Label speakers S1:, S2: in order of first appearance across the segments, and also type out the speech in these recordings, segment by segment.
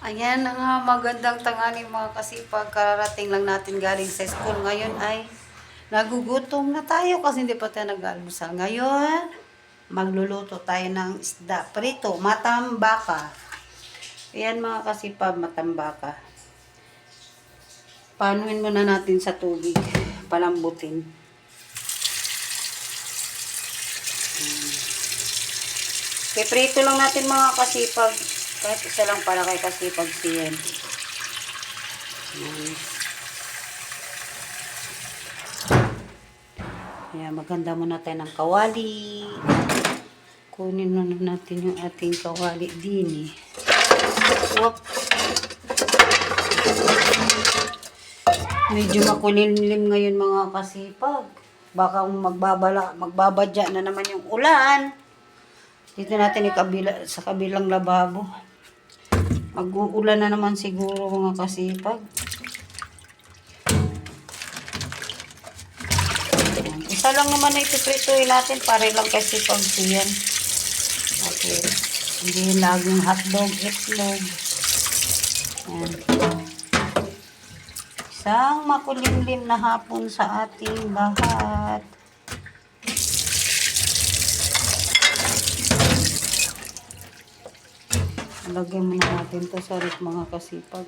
S1: Ayan na nga, magandang tanghali mga kasipag. Kararating lang natin galing sa school. Ngayon ay nagugutom na tayo kasi hindi pa tayo nag-almusal. Ngayon, magluluto tayo ng isda. Prito, matambaka. Ayan mga kasipag, matambaka. Panuin muna natin sa tubig. Palambutin. Prito lang natin mga kasipag. Kahit isa lang para kay kasipag siyan. Ayan, maganda muna tayo ng kawali. Kunin muna natin yung ating kawali din eh. Whoop. Medyo makulimlim ngayon mga kasipag. Baka magbabadya na naman yung ulan. Dito natin sa kabilang lababo. Mag-uulan na naman siguro mga kasipag. Isa lang naman na ipiprituin natin. Pare lang kasi pag siyan. Okay. Hindi laging hotdog, itlog. Ayan. Isang makulimlim na hapon sa ating lahat. Lagyan muna natin to sa ref mga kasipag.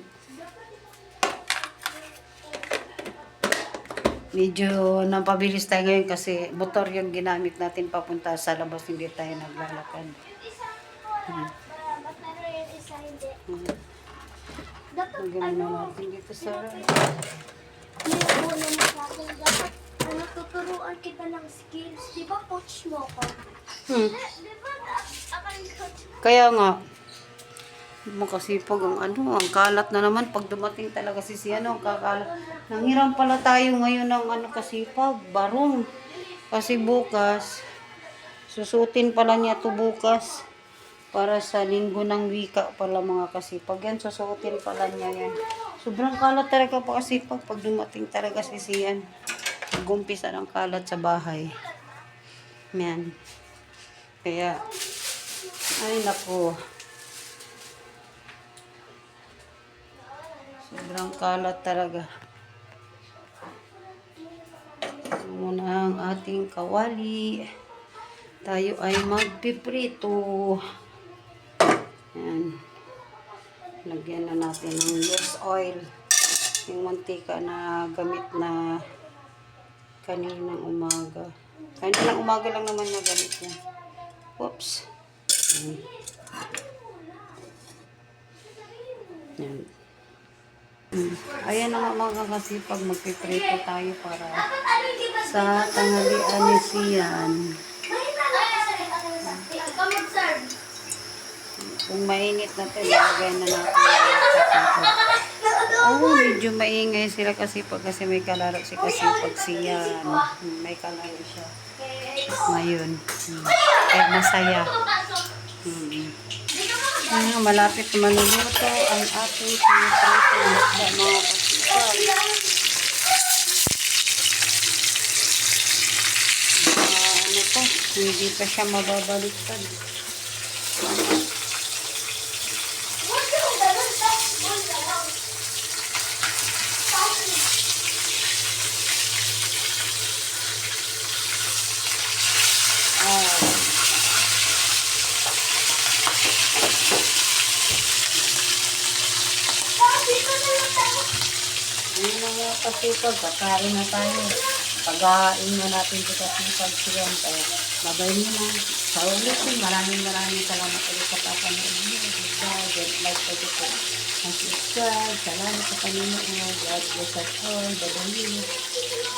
S1: Medyo napabilis tayo ngayon kasi motor yung ginamit natin papunta sa labas. Hindi tayo naglalakad. Lagyan muna natin dito sa ref.
S2: Tuturuan kita ng skills. Di ba coach mo ko? Di ba
S1: Kaya nga, makasipag ang kalat na naman pag dumating talaga si ang kakalat. Nanghiram pala tayo ngayon ng kasipag, barong. Kasi bukas, susutin pala niya to bukas. Para sa linggo ng wika pala mga kasipag. Yan, susutin pala niya yan. Sobrang kalat talaga pa kasipag pag dumating talaga si Sian. Gumpisa ng kalat sa bahay. Yan. Kaya, ay naku. Sobrang kalat talaga. Muna ang ating kawali. Tayo ay magpiprito. Yan. Lagyan na natin ng loose oil. Yung mantika na gamit na kaninang umaga. Kaninang umaga lang naman na gamit yan. Oops. Yan. Yan. Ayan na mga kasipag, magpiprito tayo para sa tanghalian ni Sian. Kung mainit na ito, ilagay na natin. Medyo maingay sila kasipag kasi may kalaro si kasipag Sian. May kalaro siya. Ngayon. Kaya masaya. Malapit na maluluto ang ating piniprito ng isda mga kasipag. Hindi pa siya mababaliktad. Ayun na nga kasipag, kakain na tayo. Pag-ain na natin sa kasipag siyan. Kaya babay mo na. Sa ulitin, maraming salamat ulit sa papanood niyo. Get like po dito. Subscribe. Salamat sa kanino. God bless us all. Bye-bye.